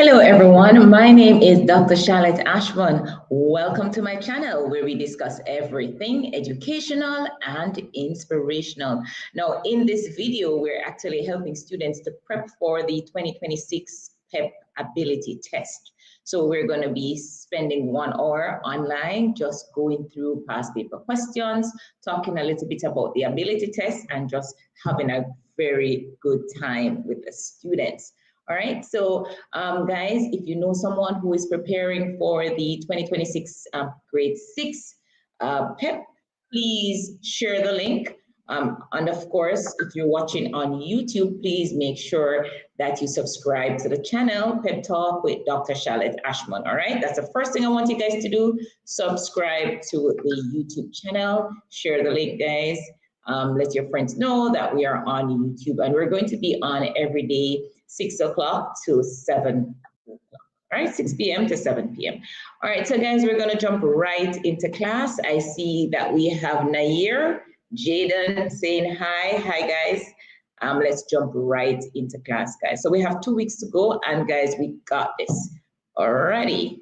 Hello everyone, my name is Dr. Charlotte Ashburn. Welcome to my channel where we discuss everything educational and inspirational. Now in this video, we're actually helping students to prep for the 2026 PEP ability test. So we're going to be spending 1 hour online just going through past paper questions, talking a little bit about the ability test and just having a very good time with the students. All right, so guys, if you know someone who is preparing for the 2026 grade 6 PEP, please share the link. And of course, if you're watching on YouTube, please make sure that you subscribe to the channel, PEP Talk with Dr. Charlotte Ashman. All right, that's the first thing I want you guys to do. Subscribe to the YouTube channel, share the link, guys. Let your friends know that we are on YouTube, and we're going to be on every day, 6 o'clock to 7 o'clock, right? 6 p.m. to 7 p.m. All right, so guys, we're gonna jump right into class. I see that we have Nair, Jaden saying hi. Hi, guys. Let's jump right into class, guys. So we have 2 weeks to go, and guys, we got this. Alrighty.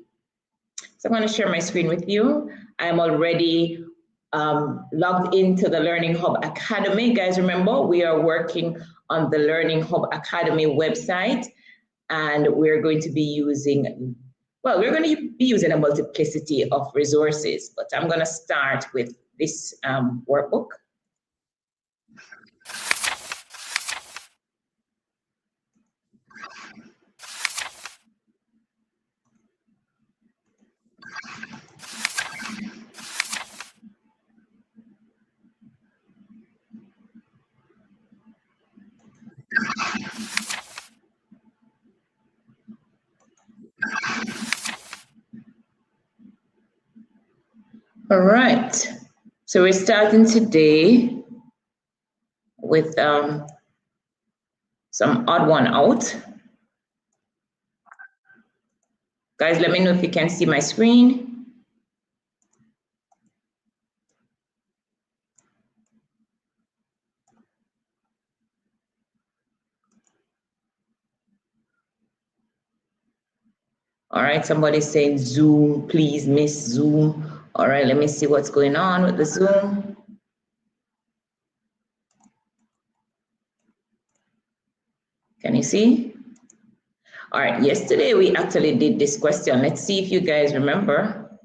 So I'm gonna share my screen with you. I'm already logged into the Learning Hub Academy. Guys, remember, we are working on the Learning Hub Academy website, and we're going to be using, well, we're going to be using a multiplicity of resources, but I'm going to start with this workbook. All right, so we're starting today with some odd one out. Guys, let me know if you can see my screen. All right, somebody's saying Zoom, please miss Zoom. All right, let me see what's going on with the Zoom. Can you see? All right, yesterday we actually did this question. Let's see if you guys remember.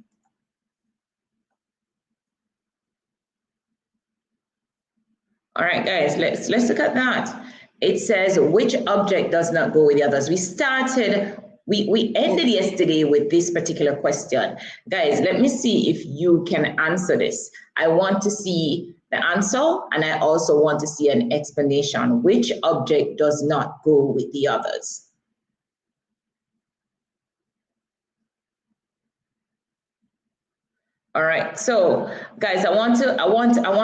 All right, guys, let's look at that. It says, which object does not go with the others? We ended yesterday with this particular question. Guys, let me see if you can answer this. I want to see the answer, and I also want to see an explanation. Which object does not go with the others? All right, so guys, I want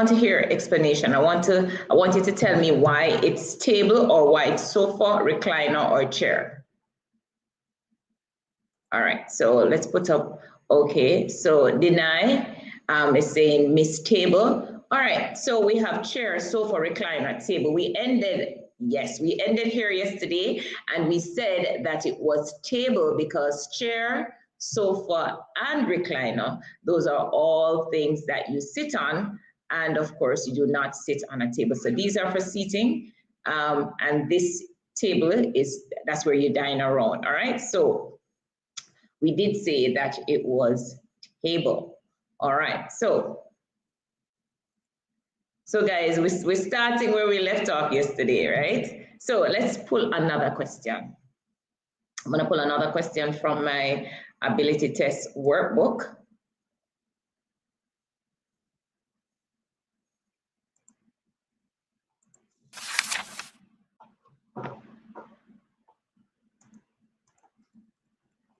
to hear explanation. I want you to tell me why it's table or why it's sofa, recliner, or chair. All right, so let's put up, okay, so deny is saying miss table. All right, so we have chair, sofa, recliner, table. We ended here yesterday, and we said that it was table because chair, sofa, and recliner, those are all things that you sit on, and of course you do not sit on a table. So these are for seating, and this table that's where you dine around. All right, so we did say that it was table. All right, so guys, we're starting where we left off yesterday, right? So let's pull another question. I'm gonna pull another question from my ability test workbook.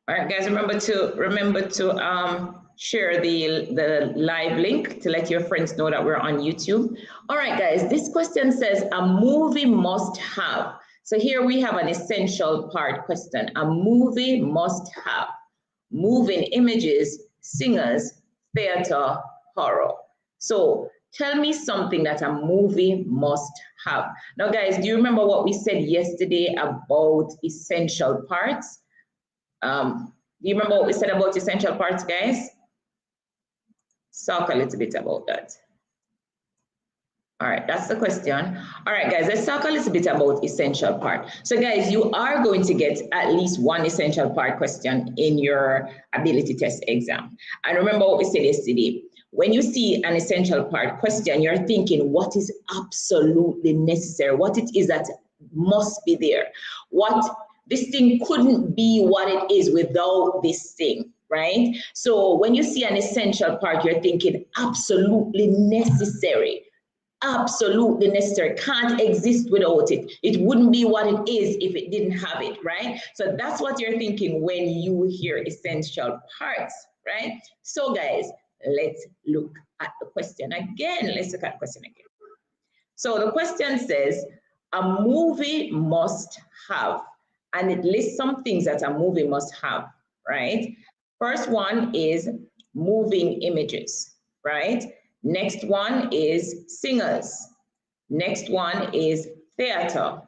All right, guys, remember to share the live link to let your friends know that we're on YouTube. All right, guys, this question says a movie must have. So here we have an essential part question. A movie must have moving images, singers, theater, horror. So tell me something that a movie must have. Now, guys, do you remember what we said yesterday about essential parts? Do you remember what we said about essential parts, guys? Talk a little bit about that. All right, that's the question. All right, guys, let's talk a little bit about essential part. So guys, you are going to get at least one essential part question in your ability test exam. And remember what we said yesterday. When you see an essential part question, you're thinking what is absolutely necessary, what it is that must be there. What this thing couldn't be what it is without this thing, right? So when you see an essential part, you're thinking absolutely necessary. Absolutely necessary, can't exist without it. It wouldn't be what it is if it didn't have it, right? So that's what you're thinking when you hear essential parts, right? So guys, let's look at the question again. Let's look at the question again. So the question says, a movie must have, and it lists some things that a movie must have, right? First one is moving images, right? Next one is singers. Next one is theater.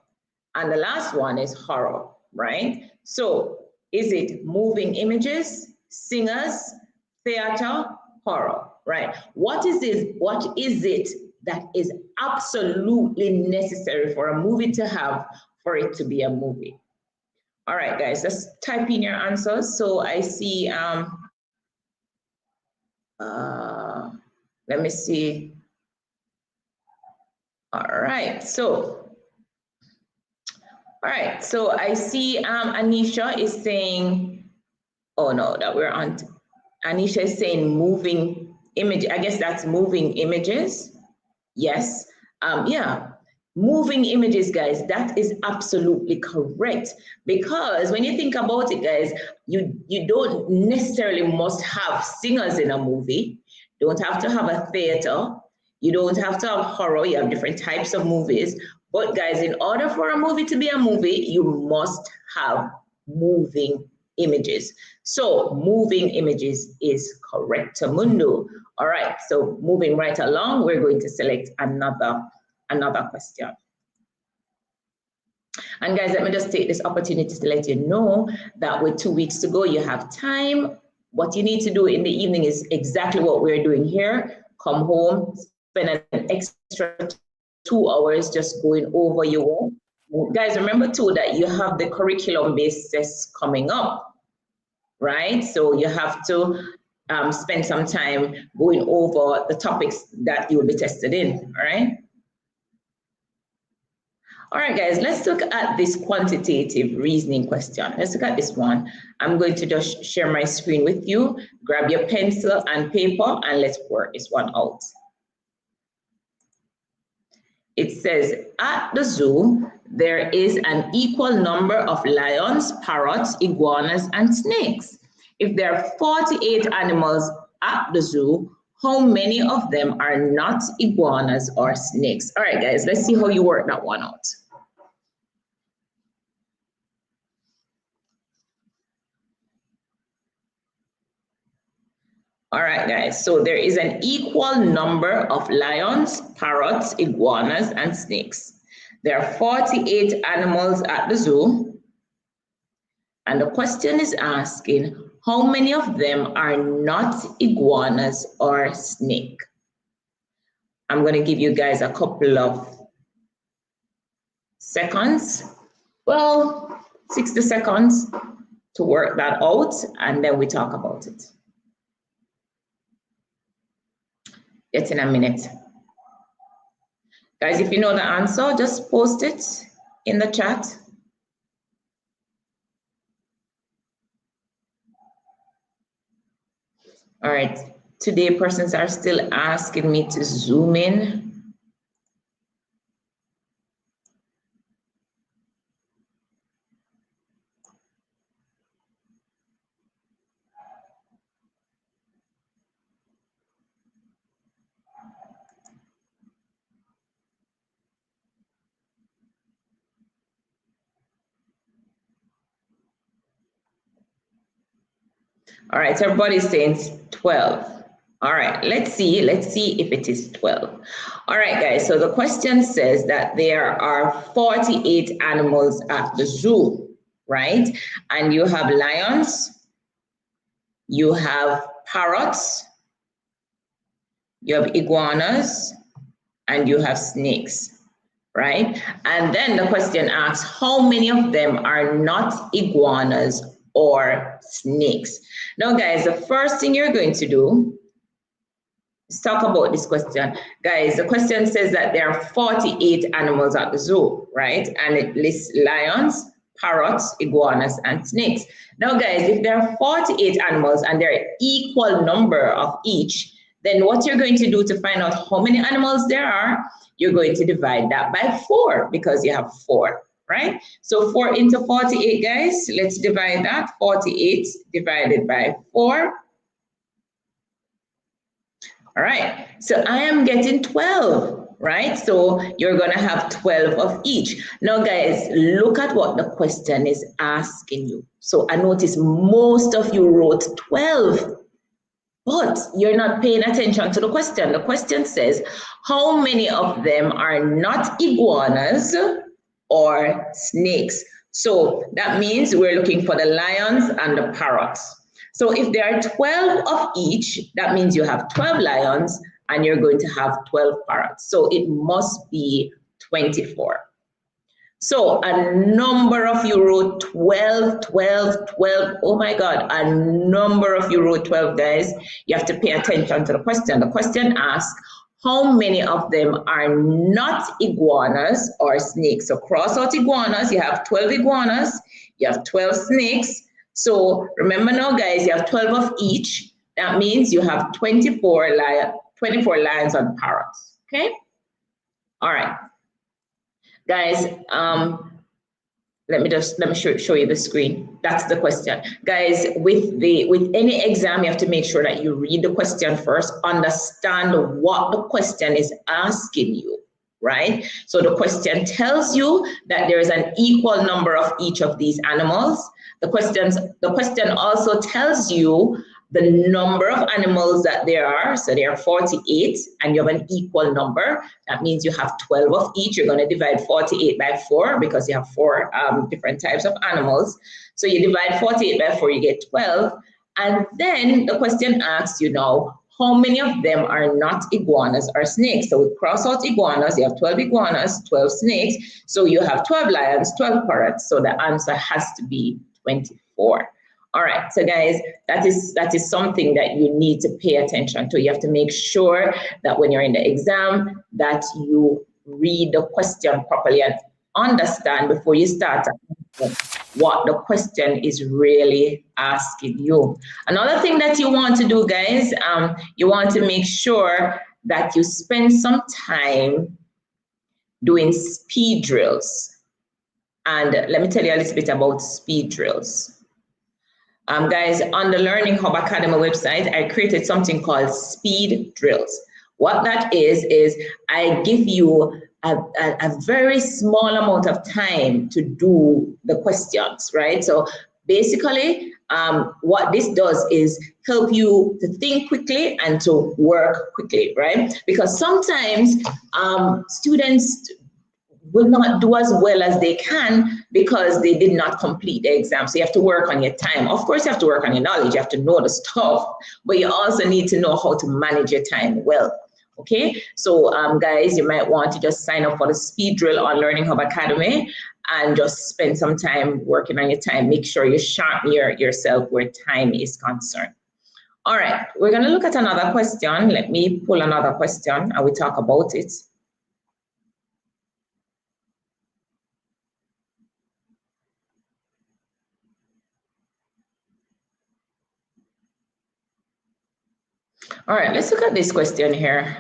And the last one is horror, right? So is it moving images, singers, theater, horror, right? What is it that is absolutely necessary for a movie to have for it to be a movie? All right, guys, let's type in your answers. So I see, let me see. All right, so I see Anisha is saying, oh no, that we're on. Anisha is saying moving image. I guess that's moving images. Yes, yeah. Moving images, guys, that is absolutely correct. Because when you think about it, guys, you don't necessarily must have singers in a movie. Don't have to have a theater. You don't have to have horror. You have different types of movies. But guys, in order for a movie to be a movie, you must have moving images. So moving images is correct, Mundo. All right, so moving right along, we're going to select another question. And guys, let me just take this opportunity to let you know that with 2 weeks to go, you have time. What you need to do in the evening is exactly what we're doing here. Come home, spend an extra 2 hours just going over your work. Guys, remember too that you have the curriculum-based tests coming up, right? So you have to spend some time going over the topics that you will be tested in, all right? All right, guys, let's look at this quantitative reasoning question. Let's look at this one. I'm going to just share my screen with you. Grab your pencil and paper and let's work this one out. It says, at the zoo, there is an equal number of lions, parrots, iguanas, and snakes. If there are 48 animals at the zoo, how many of them are not iguanas or snakes? All right, guys, let's see how you work that one out. All right, guys, so there is an equal number of lions, parrots, iguanas, and snakes. There are 48 animals at the zoo. And the question is asking, how many of them are not iguanas or snake? I'm going to give you guys a couple of seconds. Well, 60 seconds to work that out, and then we talk about it. It's in a minute. Guys, if you know the answer, just post it in the chat. All right, today persons are still asking me to zoom in. All right, so everybody's saying 12. All right, let's see if it is 12. All right, guys, so the question says that there are 48 animals at the zoo. right? And you have lions, you have parrots, you have iguanas, and you have snakes, right? And then the question asks, how many of them are not iguanas or snakes? Now, guys, the first thing you're going to do, let's talk about this question. Guys, the question says that there are 48 animals at the zoo, right? And it lists lions, parrots, iguanas, and snakes. Now, guys, if there are 48 animals and there are equal number of each, then what you're going to do to find out how many animals there are, you're going to divide that by 4 because you have 4, right? So 4 into 48, guys, let's divide that. 48 divided by 4. All right, so I am getting 12, right? So you're gonna have 12 of each. Now guys, look at what the question is asking you. So I notice most of you wrote 12, but you're not paying attention to the question. The question says, how many of them are not iguanas or snakes? So that means we're looking for the lions and the parrots. So if there are 12 of each, that means you have 12 lions and you're going to have 12 parrots. So it must be 24. So a number of you wrote 12, 12, 12. Oh my God, a number of you wrote 12, guys. You have to pay attention to the question. The question asks, how many of them are not iguanas or snakes? So cross out iguanas, you have 12 iguanas, you have 12 snakes. So remember now, guys, you have 12 of each. That means you have 24 lions and parrots, okay? All right. Guys, let me show you the screen. That's the question. Guys, with any exam, you have to make sure that you read the question first, understand what the question is asking you, right? So the question tells you that there is an equal number of each of these animals. The question also tells you the number of animals that there are. So there are 48 and you have an equal number. That means you have 12 of each. You're going to divide 48 by 4 because you have 4 different types of animals. So you divide 48 by 4, you get 12. And then the question asks you now, how many of them are not iguanas or snakes? So we cross out iguanas, you have 12 iguanas, 12 snakes. So you have 12 lions, 12 parrots. So the answer has to be 24. All right, so guys, that is something that you need to pay attention to. You have to make sure that when you're in the exam that you read the question properly and understand before you start what the question is really asking you. Another thing that you want to do, guys, you want to make sure that you spend some time doing speed drills. And let me tell you a little bit about speed drills. Guys, on the Learning Hub Academy website, I created something called speed drills. What that is I give you a very small amount of time to do the questions, right? So basically, what this does is help you to think quickly and to work quickly, right? Because sometimes students will not do as well as they can because they did not complete the exam. So you have to work on your time. Of course, you have to work on your knowledge. You have to know the stuff, but you also need to know how to manage your time well. Okay, so guys, you might want to just sign up for the speed drill on Learning Hub Academy and just spend some time working on your time. Make sure you sharpen yourself where time is concerned. All right, we're going to look at another question. Let me pull another question and we talk about it. All right, let's look at this question here.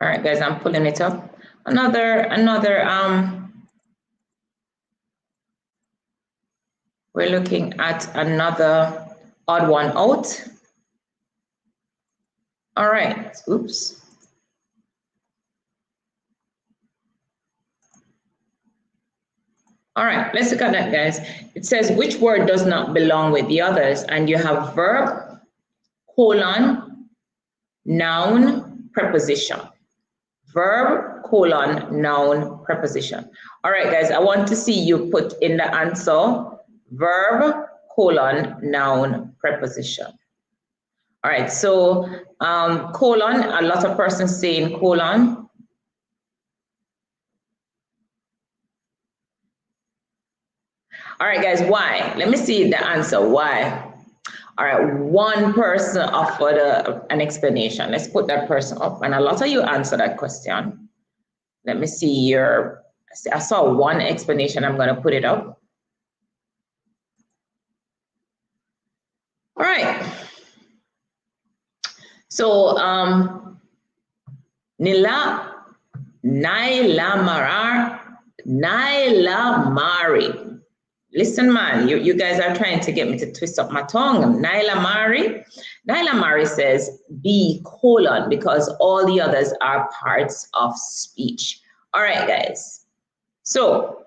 All right, guys, I'm pulling it up. We're looking at another odd one out. All right, oops. All right, let's look at that, guys. It says, which word does not belong with the others? And you have verb, colon, noun, preposition. Verb, colon, noun, preposition. All right, guys, I want to see you put in the answer verb, colon, noun, preposition. All right, so colon, a lot of persons saying colon. All right, guys, why? Let me see the answer, why? All right, one person offered an explanation. Let's put that person up. And a lot of you answered that question. Let me see your, I saw one explanation. I'm going to put it up. All right. So, Nailamari. Listen, man, you guys are trying to get me to twist up my tongue. Nailamari says B colon because all the others are parts of speech. All right, guys. So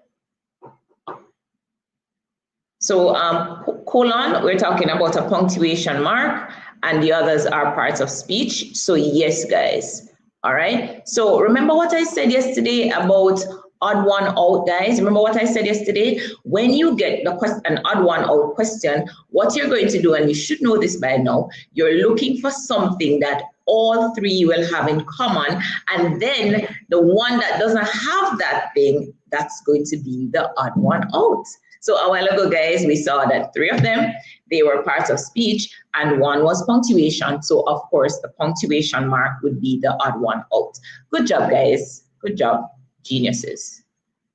colon, we're talking about a punctuation mark, and the others are parts of speech. So yes, guys. All right. So remember what I said yesterday about odd one out, guys? Remember what I said yesterday? When you get an odd one out question, what you're going to do, and you should know this by now, you're looking for something that all three will have in common, and then the one that doesn't have that thing, that's going to be the odd one out. So a while ago, guys, we saw that three of them, they were parts of speech, and one was punctuation. So of course, the punctuation mark would be the odd one out. Good job, guys. Good job, geniuses.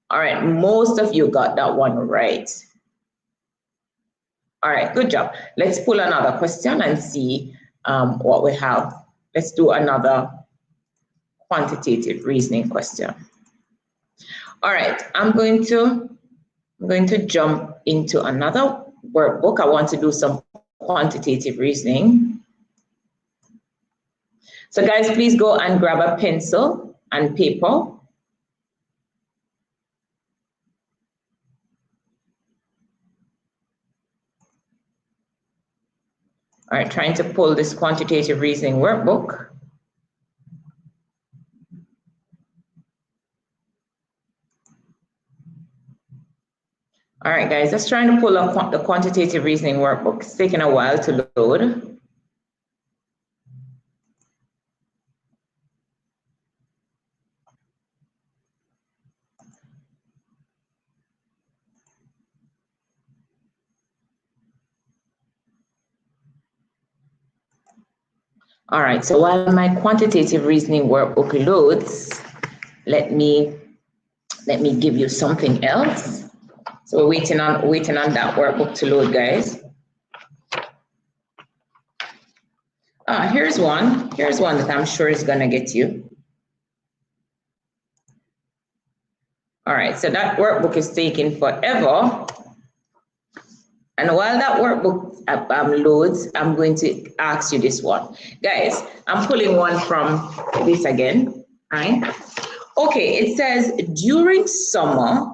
All right, most of you got that one right. All right, good job. Let's pull another question and see what we have. Let's do another quantitative reasoning question. All right, I'm going to jump into another workbook. I want to do some quantitative reasoning. So guys, please go and grab a pencil and paper. All right, trying to pull this quantitative reasoning workbook. All right, guys, just trying to pull up the quantitative reasoning workbook. It's taking a while to load. All right, so while my quantitative reasoning workbook loads, let me give you something else. So we're waiting on that workbook to load, guys. Here's one that I'm sure is gonna get you. All right, so that workbook is taking forever. And while that workbook loads, I'm going to ask you this one. Guys, I'm pulling one from this again, right? Okay, it says, during summer,